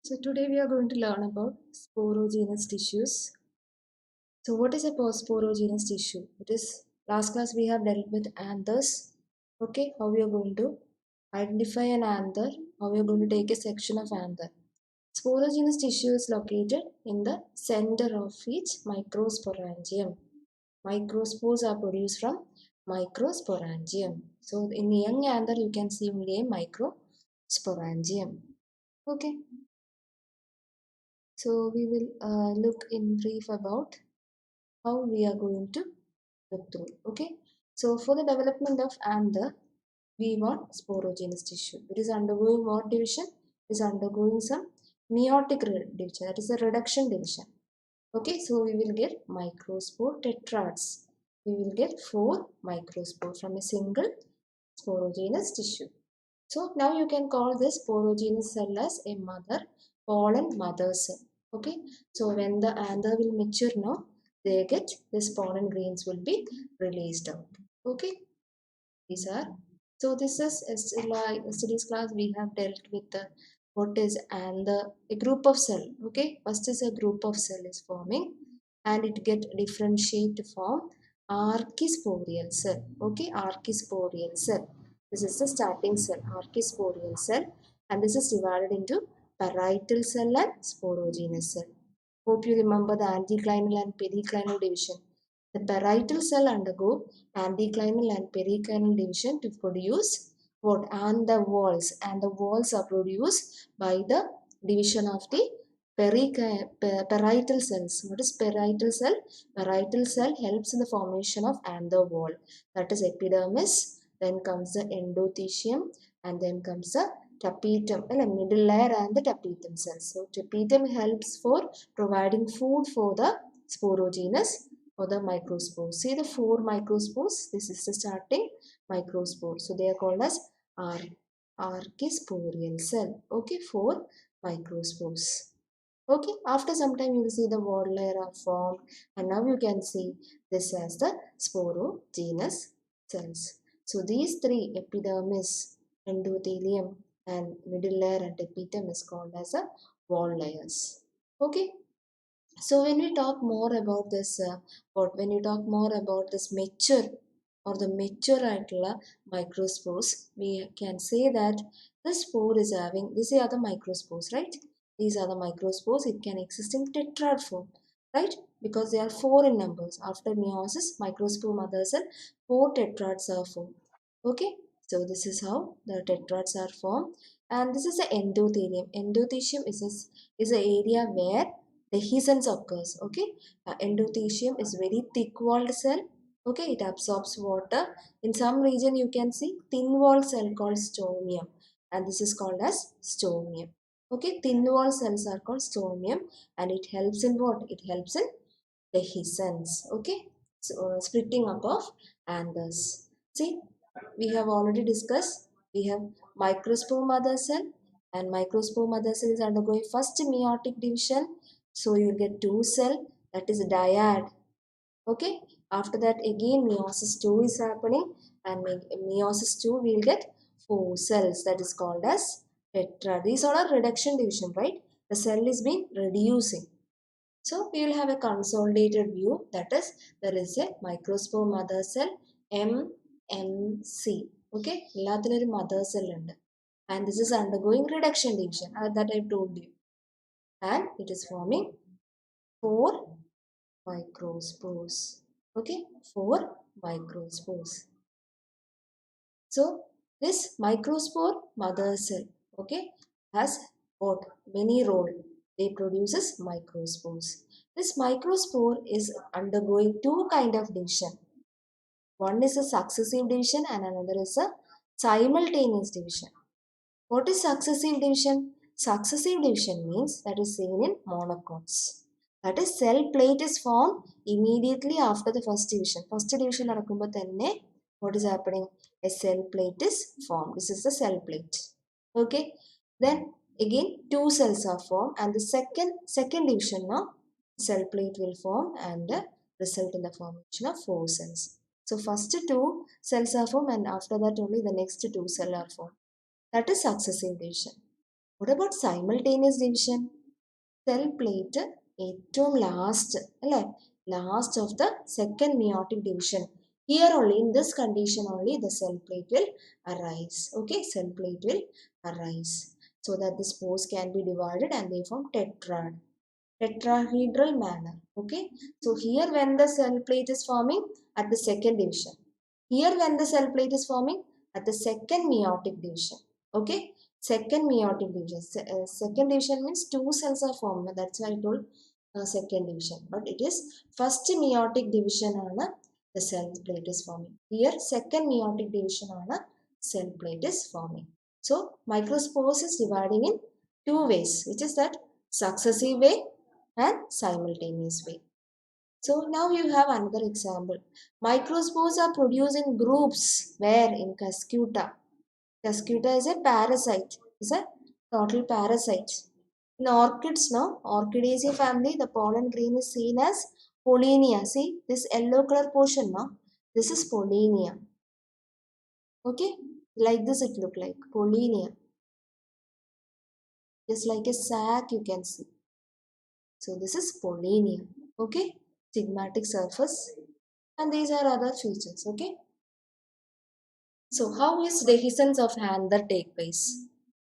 So today we are going to learn about sporogenous tissues. So what is a sporogenous tissue? It is last class we have dealt with anthers. Okay, how we are going to identify an anther, how we are going to take a section of anther. Sporogenous tissue is located in the center of each microsporangium. Microspores are produced from microsporangium. So in young anther you can see only a microsporangium. Okay. So we will look in brief about how we are going to look through. Okay. So for the development of anther, we want sporogenous tissue. It is undergoing what division? It is undergoing some meiotic division. That is a reduction division. Okay. So we will get microspore tetrads. We will get 4 microspore from a single sporogenous tissue. So now you can call this sporogenous cell as a mother pollen mother cell. Okay. So when the anther will mature now, they get this pollen grains will be released out. Okay. These are so this is yesterday's class we have dealt with the what is anther a group of cell. Okay. First is a group of cell is forming and it get differentiate to form archisporial cell. Okay. Archisporial cell. This is the starting cell, archisporial cell, and this is divided into parietal cell and sporogenous cell. Hope you remember the anticlinal and periclinal division. The parietal cell undergo anticlinal and periclinal division to produce what? And the walls are produced by the division of the parietal cells. What is parietal cell? Parietal cell helps in the formation of anther wall. That is epidermis. Then comes the endothelium and then comes the tapetum, middle layer and the tapetum cells. So tapetum helps for providing food for the sporogenous or the microspores. See the 4 microspores. This is the starting microspore. So they are called as archisporial cell. Okay, 4 microspores. Okay, after some time you will see the wall layer are formed and now you can see this as the sporogenous cells. So these 3 epidermis, endothelium and middle layer and tapetum is called as a wall layers. Okay. So when we talk more about this, when you talk more about this mature or the mature microspores, we can say that the spore is having, these are the microspores, right? These are the microspores. It can exist in tetrad form, right? Because they are 4 in numbers. After meiosis, microspore mother cell, 4 tetrads are formed. Okay, so this is how the tetrads are formed, and this is the endothelium. Endothelium is an area where dehiscence occurs. Okay, endothelium is very thick walled cell. Okay, it absorbs water. In some region you can see thin walled cell called stomium, and this is called as stomium. Okay, thin walled cells are called stomium, and it helps in what? It helps in dehiscence. Okay, so splitting up of anthers. See, we have already discussed. We have microspore mother cell, and microspore mother cell is undergoing first meiotic division. So you will get 2 cell, that is dyad. Okay, after that again meiosis 2 is happening, and meiosis 2 we will get 4 cells, that is called as tetrad. These are a reduction division, right? The cell is being reducing. So we will have a consolidated view, that is there is a microspore mother cell MMC. Okay, എല്ലാത്തിനും ഒരു mother cell ഉണ്ട്. And this is undergoing reduction division that I told you. And it is forming 4 microspores. Okay, 4 microspores. So this microspore mother cell, okay, has what? Many role. They produces microspores. This microspore is undergoing 2 kind of division. One is a successive division and another is a simultaneous division. What is successive division? Successive division means that is seen in monocots. That is cell plate is formed immediately after the first division. First division നടക്കുമ്പോൾ തന്നെ what is happening? A cell plate is formed. This is the cell plate. Okay. Then again 2 cells are formed, and the second division now cell plate will form and result in the formation of 4 cells. So first 2 cells are formed, and after that only the next 2 cells are formed. That is successive division. What about simultaneous division? Cell plate ഏറ്റവും last അല്ലേ, last of the second meiotic division. Here only, in this condition only, the cell plate will arise. Okay, cell plate will arise so that the spores can be divided and they form tetrahedral manner. Okay, so here when the cell plate is forming at the second division, here when the cell plate is forming at the second meiotic division. Okay, second meiotic division. Second division means two cells are formed. That's why I told second division. But it is first meiotic division on the cell plate is forming. Here second meiotic division on a cell plate is forming. So microspores is dividing in two ways, which is that successive way and simultaneous way. So now you have another example. Microspores are produced in groups where in Cuscuta. Cuscuta is a parasite, is a total parasite. In orchids, no, Orchidaceae family, the pollen grain is seen as pollinia. See this yellow color portion, no? This is pollinia. Okay, like this it look like pollinia. Just like a sac you can see. So this is pollinia. Okay, stigmatic surface, and these are other features. Okay. So how is dehiscence of anther take place?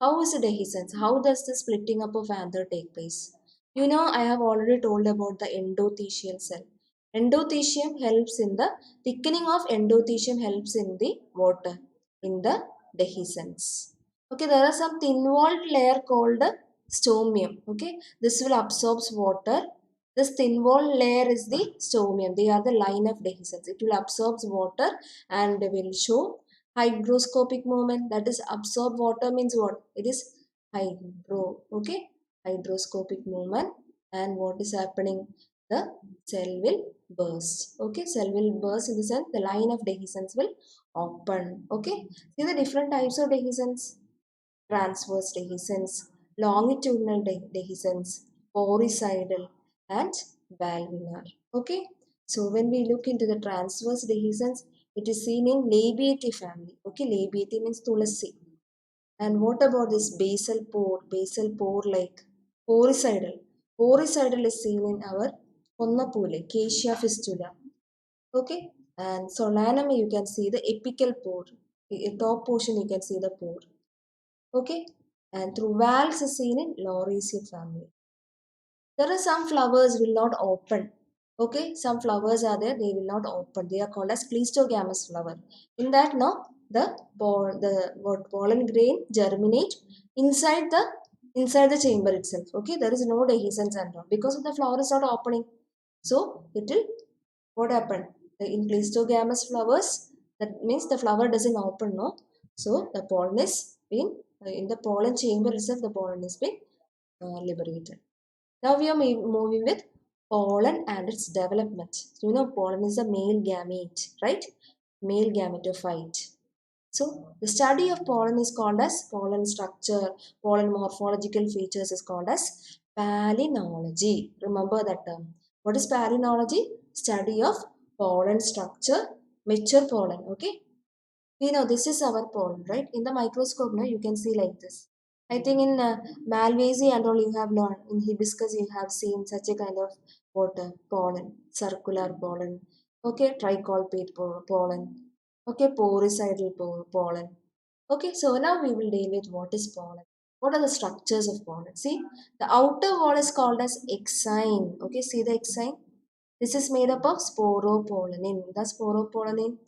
How is the dehiscence? How does the splitting up of anther take place? You know, I have already told about the endothelial cell. Endothelium helps in the thickening of endothelium helps in the water, in the dehiscence. Okay, there are some thin-walled layer called stomium. Okay, this will absorb water. This thin-walled layer is the stomium. They are the line of dehiscence. It will absorb water and will show hygroscopic movement. That is, absorb water means what? It is hydro. Okay, hydroscopic movement. And what is happening? The cell will burst. Okay, cell will burst in the sense the line of dehiscence will open. Okay, see the different types of dehiscence: transverse dehiscence, longitudinal dehiscence, poricidal, and valvular. Okay, so when we look into the transverse dehiscence, it is seen in Labiatae family. Okay, Labiatae means tulasi. And what about this basal pore? Basal pore like poricidal. Poricidal is seen in our Ponnapule, Acacia fistula. Okay, and solanum you can see the apical pore. The top portion you can see the pore. Okay, and through valves is seen in Lauraceae family. There are some flowers will not open. Okay, some flowers are there, they will not open. They are called as cleistogamous flower. In that, now the pollen grain germinate inside the chamber itself. Okay, there is no dehiscence and all because the flower is not opening. So it will what happened in cleistogamous flowers? That means the flower doesn't open, no. So the pollen is being in the pollen chamber itself. The pollen is being liberated. Now we are moving with pollen and its development. So, you know, pollen is a male gamete, right? Male gametophyte. So the study of pollen is called as pollen structure, pollen morphological features is called as palynology. Remember that term. What is palynology? Study of pollen structure, mature pollen. Okay. We know this is our pollen, right? In the microscope, now you can see like this. I think in Malvaceae and all you have learned. In hibiscus, you have seen such a kind of water pollen, circular pollen. Okay, tricolpate pollen. Okay, poricidal pollen. Okay, so now we will deal with what is pollen. What are the structures of pollen? See, the outer wall is called as exine. Okay, see the exine? This is made up of sporopollenin. The sporopollenin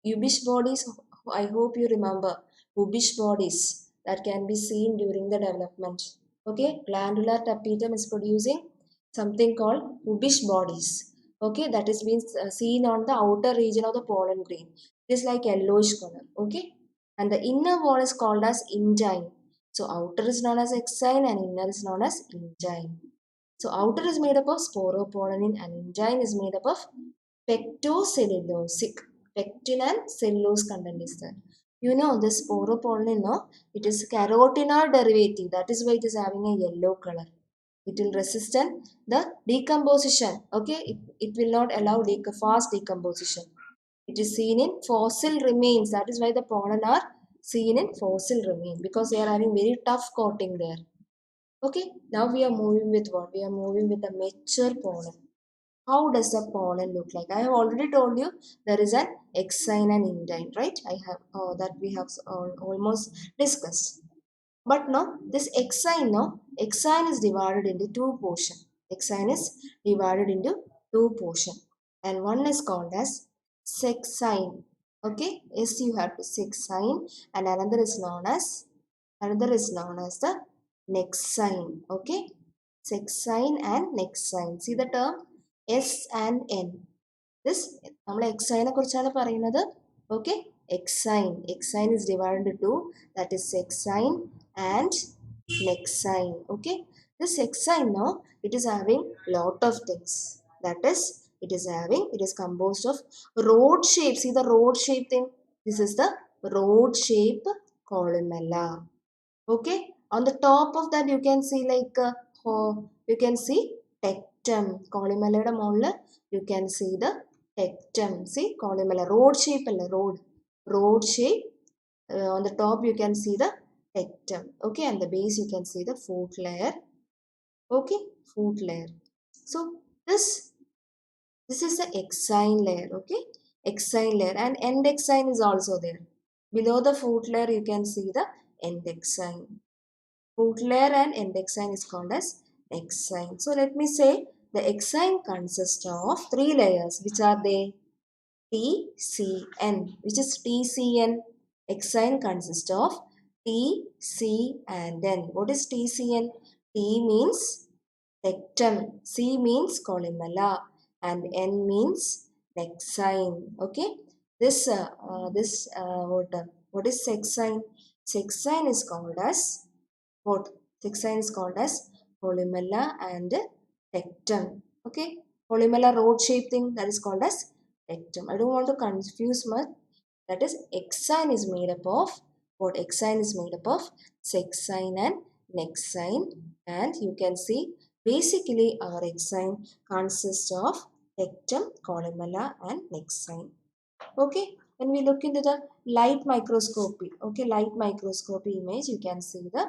Ubish bodies, I hope you remember, Ubish bodies that can be seen during the development. Okay, glandular tapetum is producing something called Ubish bodies. Okay, that is being seen on the outer region of the pollen grain. It is like yellowish color. Okay, and the inner wall is called as ingine. So outer is known as exine and inner is known as ingine. So outer is made up of sporopollenin and ingine is made up of pectocellulosic. Pectin and cellulose content is there. You know this sporopollenin, no? It is carotenoid derivative. That is why it is having a yellow color. It will resist the decomposition. Okay, it will not allow fast decomposition. It is seen in fossil remains. That is why the pollen are seen in fossil remain because they are having very tough coating there. Okay, now we are moving with what? We are moving with the mature pollen. How does the pollen look like? I have already told you there is an exine and indine, right? I have that we have almost discussed. But no, this exine, no, exine is divided into two portions. Exine is divided into two portions, and one is called as sexine. Okay, yes, you have to sexine, and another is known as the nexine. Okay, sexine and nexine. See the term S and N. This നമ്മൾ എക്സൈനെ കുറിച്ചാണ് പറയുന്നത്. Okay, exine is divided into two, that is sexine and nexine. Okay, this exine now, it is having lot of things, that is it is composed of rod shape. See the rod shape thing, this is the rod shape columella. Okay, on the top of that you can see like you can see tectum. Columella മോളിൽ you can see the tectum. See columella road shape അല്ല road shape. On the top you can see the tectum. Okay, and the base you can see the foot layer. Okay, foot layer. So this is the exine layer. Okay, exine layer, and end exine is also there. Below the foot layer you can see the end exine. Foot layer and end exine is called as exine. So let me say the exine consists of three layers. Which are they? TCN. Which is TCN? Exine consists of T, C and N. What is TCN? T means tectum, C means columella, and N means nexine. Okay. What is sexine? Sexine is called as what? Sexine is called as columella and tectum. Okay, columella rod shape thing, that is called as tectum. I don't want to confuse much. That is exine is made up of what? Exine is made up of sexine and nexine, and you can see basically our exine consists of tectum, columella and nexine. Okay, when we look into the light microscopy, okay, light microscopy image, you can see the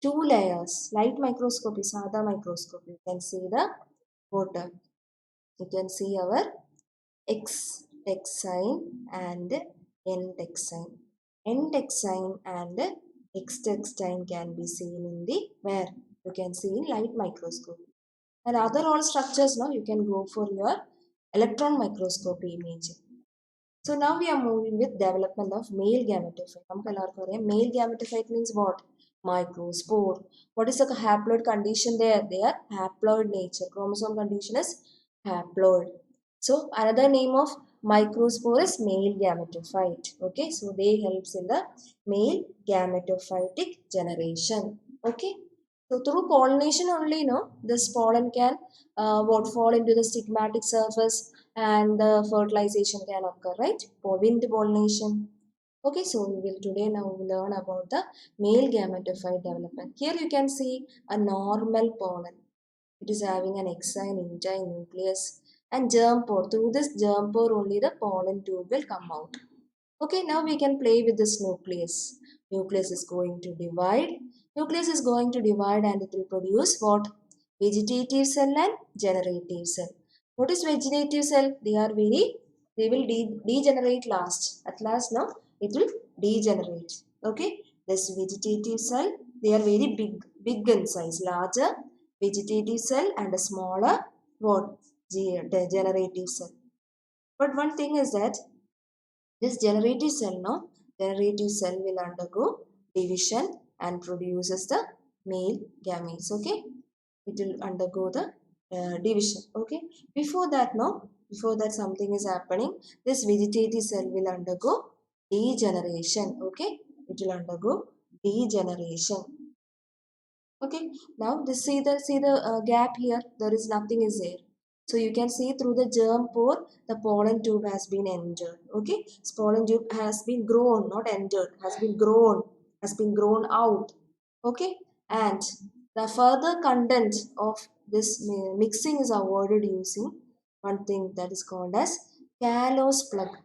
two layers. Light microscopy, sada microscopy, you can see the water. You can see our X texine and N texine. N texine and X texine can be seen in the where? You can see in light microscopy. And other all structures now you can go for your electron microscopy imaging. So now we are moving with development of male gametophyte. Male gametophyte means what? Microspore. What is the haploid condition there? They are haploid nature. Chromosome condition is haploid. So another name of microspore is male gametophyte. Okay, so they helps in the male gametophytic generation. Okay, so through pollination only, this pollen can fall into the stigmatic surface and the fertilization can occur, right? For wind pollination. Okay, so we will today now learn about the male gametophyte development. Here you can see a normal pollen. It is having an exine, indine nucleus and germ pore. Through this germ pore only the pollen tube will come out. Okay, now we can play with this nucleus. Nucleus is going to divide. Nucleus is going to divide and it will produce what? Vegetative cell and generative cell. What is vegetative cell? They will degenerate last. At last now it will degenerate. Okay, this vegetative cell, they are very big in size. Larger vegetative cell and a smaller what? Generative cell. But one thing is that this generative cell will undergo division and produces the male gametes. Okay, it will undergo the division. Okay, before that something is happening. This vegetative cell will undergo degeneration. Okay, it will undergo degeneration. Okay, now this see the gap here. There is nothing is there. So you can see through the germ pore, the pollen tube has been entered. Okay, this pollen tube has been grown, not entered, has been grown out. Okay, and the further content of this mixing is avoided using one thing that is called as callose plug.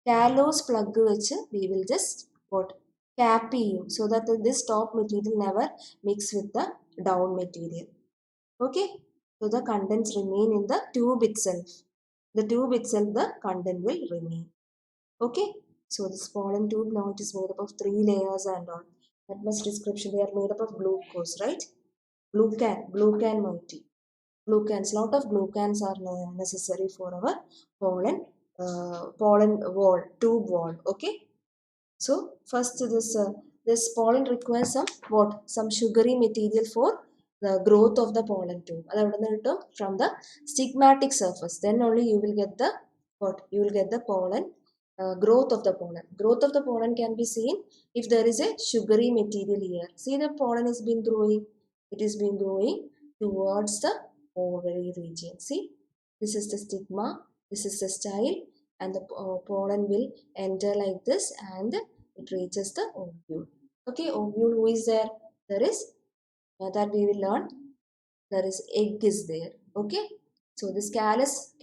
Callose plug which we will just put cap so that this top material never mix with the down material. Okay, so the contents remain in the tube itself. The tube itself, the content will remain. Okay, so this pollen tube now it is made up of 3 layers and all. That much description. They are made up of glucose, right? Glucan moiety. Glucans, lot of glucans are necessary for our pollen wall, tube wall. Okay, so first this pollen requires some sugary material for the growth of the pollen tube. From the stigmatic surface, then only you will get the pollen growth of the pollen. Growth of the pollen can be seen if there is a sugary material here. See, the pollen is been growing. It is been growing towards the ovary region. See, this is the stigma. This is the style, and the pollen will enter like this, and it reaches the ovule. Okay, ovule, who is there? There is that we will learn. There is egg is there. Okay, so this callus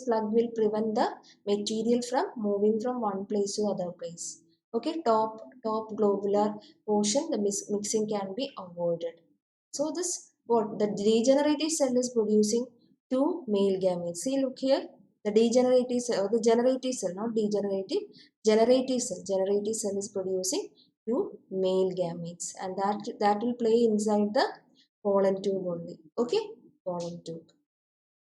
plug will prevent the material from moving from one place to other place. Okay, top globular portion, the mixing can be avoided. So this what the degenerative cell is producing two male gametes. See, look here, the degenerative cell, or the generative cell, not degenerative, generative cell is producing two male gametes, and that will play inside the pollen tube only. Okay, pollen tube.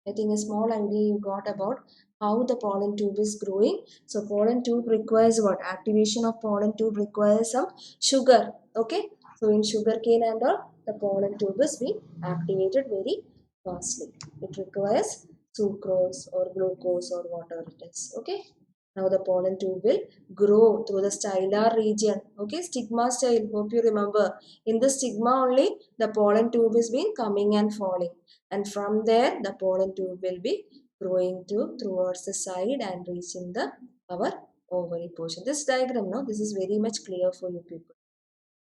I think a small idea you got about how the pollen tube is growing. So pollen tube requires what? Activation of pollen tube requires some sugar. Okay, so in sugarcane and all, the pollen tube is being activated very fastly. It requires sucrose or glucose or whatever it is. Okay, now the pollen tube will grow through the stylar region. Okay, stigma style. Hope you remember. In the stigma only, the pollen tube is being coming and falling, and from there the pollen tube will be growing towards the side and reaching the our ovary portion. This diagram, no, this is very much clear for you people.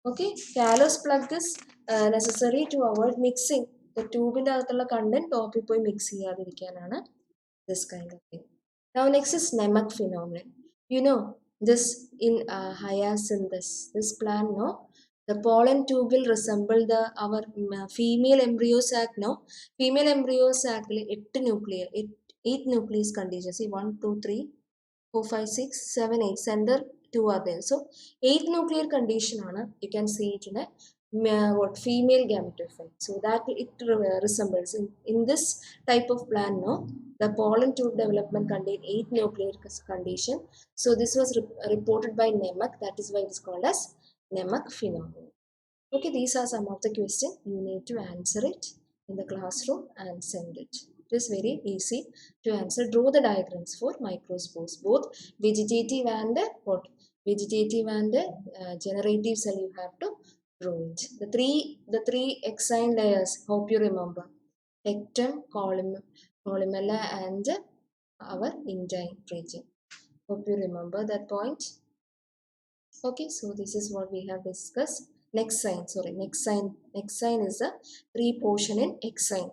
Okay, callus plug is necessary to avoid mixing. The tube in the content ടോപ്പിൽ പോയി mix ചെയ്യാതിരിക്കാനാണ് this kind of thing. Now next is Nemak phenomenon. You know this in hyacinthus, this plant, no, the pollen tube will resemble the our female embryo sac. No, female embryo sac will 8 nucleus conditions. See, 1 2 3 4 5 6 7 8 center 2 are there. So 8 nuclear condition ആണ്. You can see it in a what female gametophyte. So that it resembles in this type of plant. No, the pollen tube development contain 8 nuclear condition. So this was reported by Nemak. That is why it is called as Nemak phenomenon. Okay, these are some of the questions. You need to answer it in the classroom and send it. It is very easy to answer. Draw the diagrams for microspores, both vegetative and what? Vegetative and generative cell. You have to draw it. The three exine layers. Hope you remember. Tectum, columella, and our intine region. Hope you remember that point. Okay, so this is what we have discussed. Next sign is the 3 portion in exine.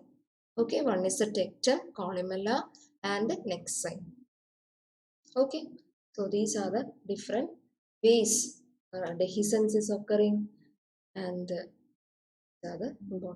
Okay, one is the tectum, columella, and the next sign. Okay, so these are the different ways dehiscence is occurring, and the other important